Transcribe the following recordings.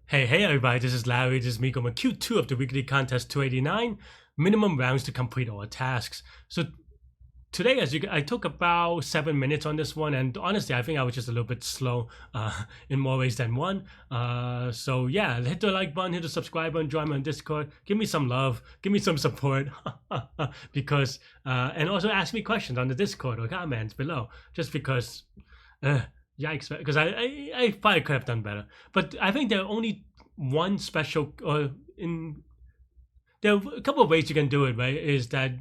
Hey everybody, this is Larry. This is me going Q2 of the weekly contest 289, minimum rounds to complete all tasks. So today, I took about 7 minutes on this one, and honestly, I think I was just a little bit slow in more ways than one. So yeah, hit the like button, hit the subscribe button, join me on Discord, give me some love, give me some support, because and also ask me questions on the Discord or comments below, just because. Yikes! Because I probably could have done better, but I think there are only one special there are a couple of ways you can do it. Right? Is that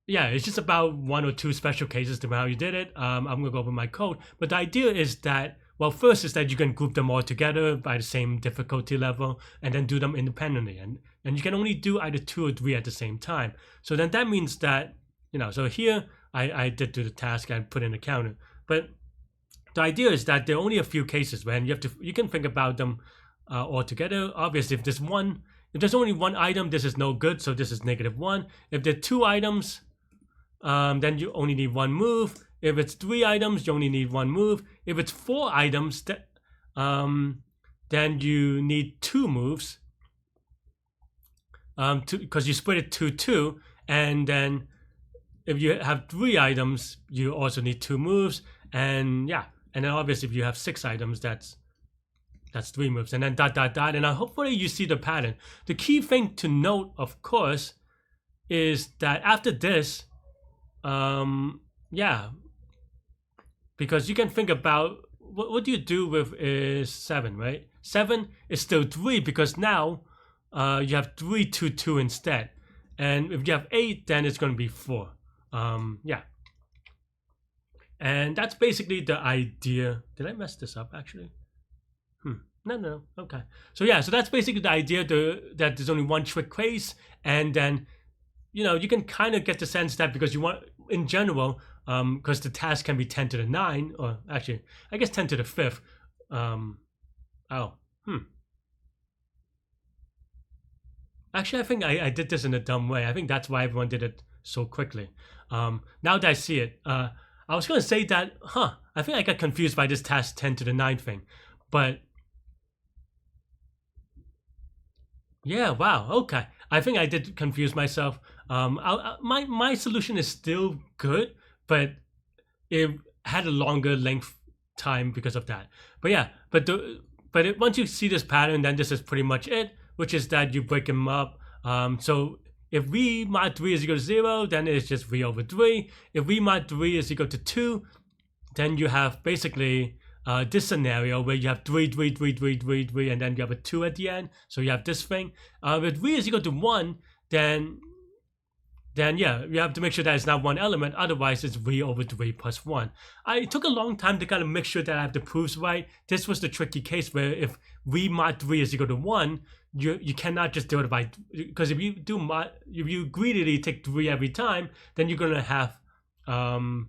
yeah, it's just about one or two special cases to how you did it. I'm gonna go over my code, but the idea is that first is that you can group them all together by the same difficulty level, and then do them independently, and you can only do either 2 or 3 at the same time. So then that means that so here. I did do the task and put in a counter, but the idea is that there are only a few cases when you can think about them all together. Obviously, if there's only one item, this is no good, so this is -1. If there are 2 items, then you only need 1 move. If it's 3 items, you only need 1 move. If it's 4 items, then you need 2 moves, because you split it 2-2, and then if you have 3 items, you also need 2 moves, and yeah, and then obviously if you have 6 items, that's 3 moves, and then ... and hopefully you see the pattern. The key thing to note, of course, is that after this, yeah, because you can think about what do you do with is 7, right? 7 is still 3 because now you have 3-2-2 instead, and if you have 8, then it's going to be 4. Yeah, and that's basically the idea. Did I mess this up actually? No, okay. So yeah, so that's basically the idea, that there's only one trick case, and then you can kind of get the sense that because you want, in general, because the task can be 10 to the 9, or actually I guess 10 to the 5th. Actually, I think I did this in a dumb way. I think that's why everyone did it so quickly. Now that I see it, I was going to say that, I think I got confused by this task 10 to the 9 thing, but yeah, wow, okay. I think I did confuse myself. My solution is still good, but it had a longer length time because of that. But yeah, once you see this pattern, then this is pretty much it, which is that you break them up. So if v mod 3 is equal to 0, then it's just v over 3. If v mod 3 is equal to 2, then you have basically this scenario where you have 3, 3, 3, 3, 3, 3, and then you have a 2 at the end. So you have this thing. If v is equal to 1, then yeah, you have to make sure that it's not one element. Otherwise, it's v over 3 plus 1. It took a long time to kind of make sure that I have the proofs right. This was the tricky case where if v mod 3 is equal to 1, you cannot just do it by, because if you greedily take 3 every time, then you're gonna have 1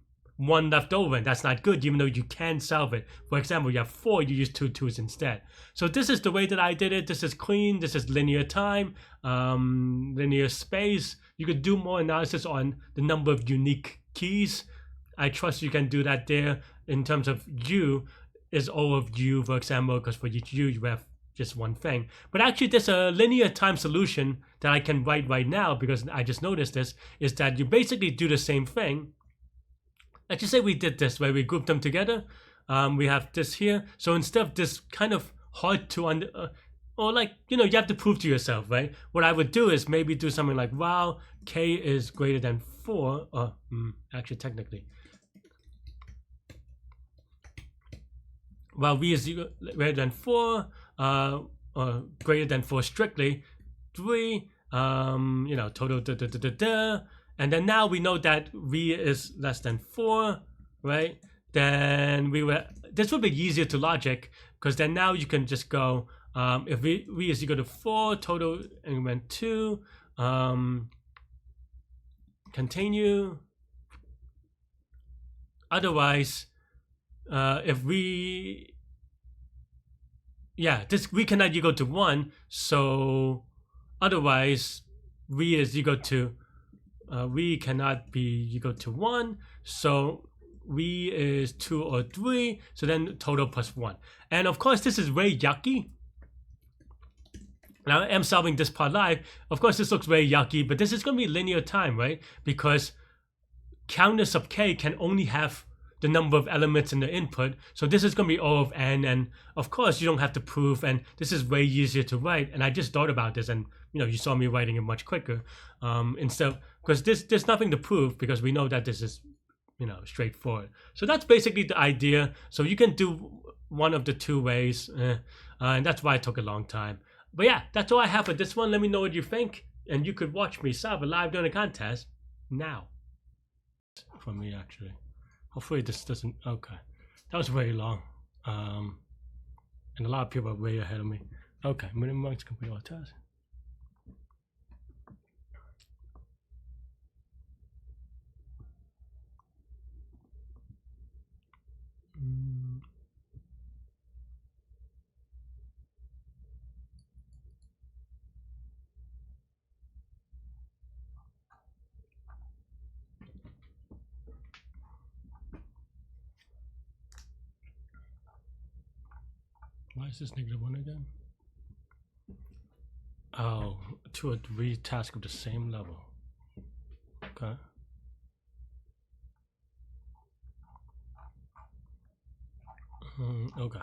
left over, and that's not good, even though you can solve it. For example, you have 4, you use 2 2s instead. So this is the way that I did it. This is clean. This is linear time, linear space. You could do more analysis on the number of unique keys. I trust you can do that there. In terms of u is O of u, for example, because for each u you have just one thing. But actually, there's a linear time solution that I can write right now, because I just noticed this, is that you basically do the same thing. Let's just say we did this, where we grouped them together. We have this here. So instead of this kind of hard to or like, you have to prove to yourself, right? What I would do is maybe do something like, while k is greater than 4, actually technically, while v is greater than 4, or greater than 4 strictly, 3, total, and then now we know that v is less than 4, right? Then this would be easier to logic, because then now you can just go, if v is equal to 4, total increment 2, continue. Otherwise, if v cannot equal to 1, so otherwise v is equal to v cannot be equal to 1, so we is 2 or 3, so then total plus 1. And of course, this is very yucky. Now I am solving this part live. Of course, this looks very yucky, but this is going to be linear time, right? Because counter sub k can only have the number of elements in the input. So this is going to be O of n, and of course you don't have to prove, and this is way easier to write. And I just thought about this, and you saw me writing it much quicker. Instead, because there's nothing to prove, because we know that this is straightforward. So that's basically the idea. So you can do one of the two ways, and that's why it took a long time. But yeah, that's all I have for this one. Let me know what you think, and you could watch me solve it live during the contest now. For me, actually. Hopefully this doesn't. Okay, that was very long, and a lot of people are way ahead of me. Okay, minimum to complete all tasks. Why is this -1 again? Oh, 2 or 3 tasks of the same level. Okay. Okay.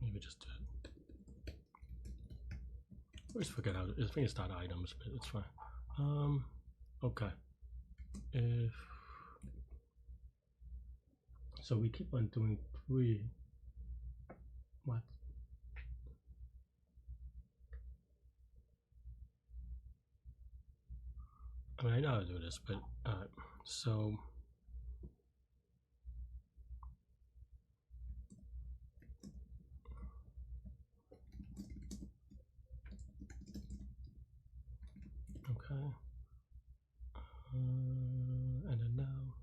Maybe just do it. I always forget how. I think it's not items, but it's fine. Okay. If so, we keep on doing 3. What? I mean, I know how to do this, but so. Okay. And then now.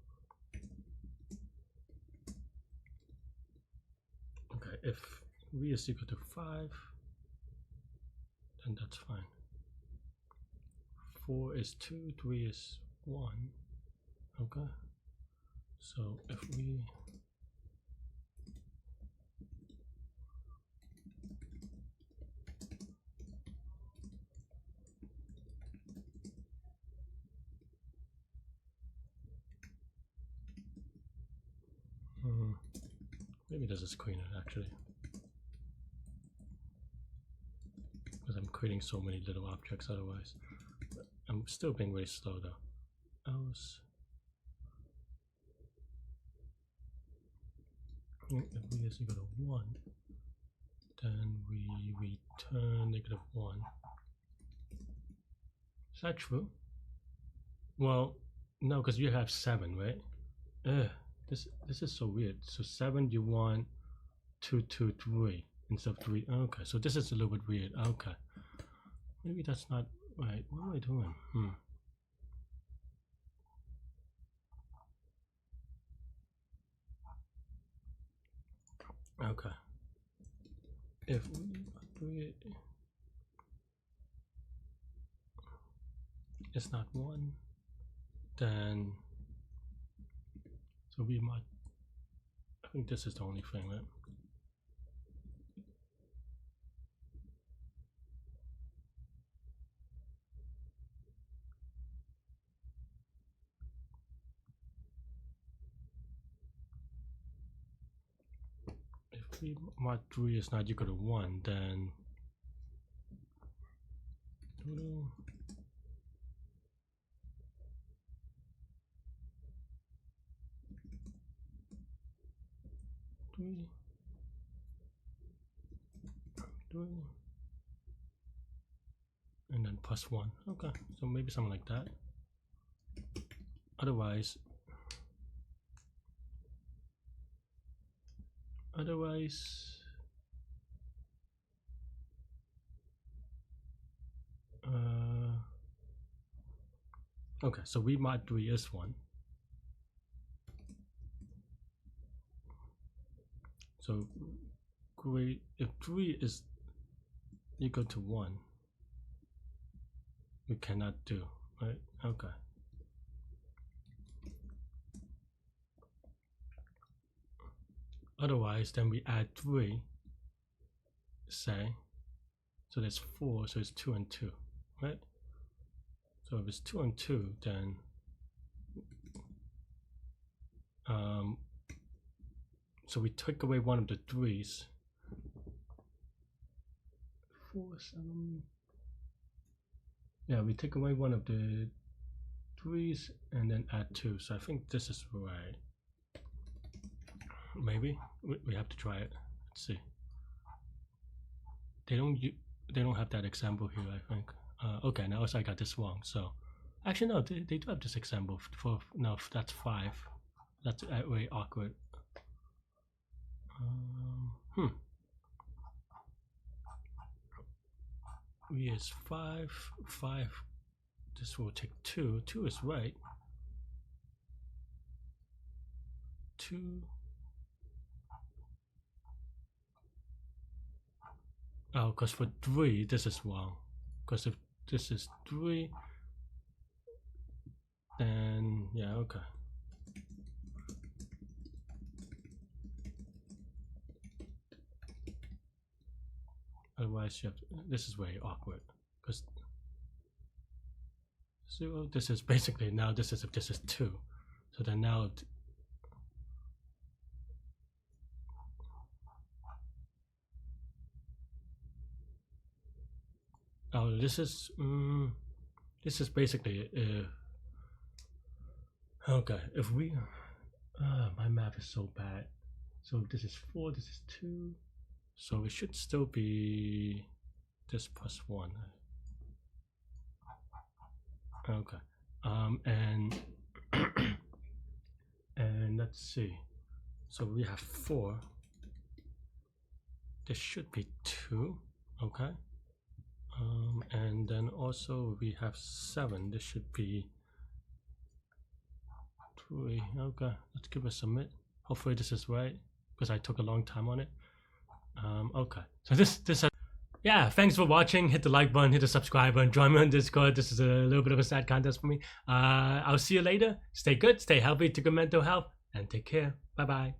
Okay, if v is equal to 5, then that's fine. 4 is 2, 3 is 1. Okay. So if we maybe this is cleaner actually, because I'm creating so many little objects otherwise. I'm still being very slow though. Else, if v is equal to 1, then we return -1. Is that true? Well, no, because you have 7, right? This is so weird. So 7 you want 2, 2, 3 instead of 3. Okay, so this is a little bit weird. Okay, maybe that's not right. What am I doing? Okay, if we do it, it's not 1, then so we might. I think this is the only thing, right? If we mod 3 is not equal to 1, then total three, and then plus 1. Okay, so maybe something like that. Otherwise, Otherwise, okay, so we mark 3 as 1. So if 3 is equal to 1, we cannot do, right? Okay. Otherwise, then we add 3, say, so that's 4, so it's 2 and 2, right? So if it's 2 and 2, then so we take away one of the 3's. 4, 7. Yeah, we take away one of the 3's and then add 2. So I think this is right. Maybe we have to try it. Let's see. They don't have that example here, I think. Okay, now I got this wrong. So actually no, they do have this example for no, that's 5. That's way awkward. We is 5. This will take 2. 2 is right. 2. Oh, because for 3, this is wrong. Because if this is 3, then yeah, okay. Otherwise, you have to, this is very awkward because 0. This is basically now. This is if this is 2, so then now. Oh, this is basically okay. If we, my math is so bad. So this is 4. This is 2. So it should still be this plus 1. Okay. And and let's see. So we have 4. This should be 2. Okay. And then also we have 7. This should be 3. Okay. Let's give it a submit. Hopefully this is right because I took a long time on it. Okay, so this yeah, thanks for watching. Hit the like button, hit the subscribe button, join me on Discord. This is a little bit of a sad contest for me. I'll see you later. Stay good, stay healthy, take good mental health, and take care. Bye bye.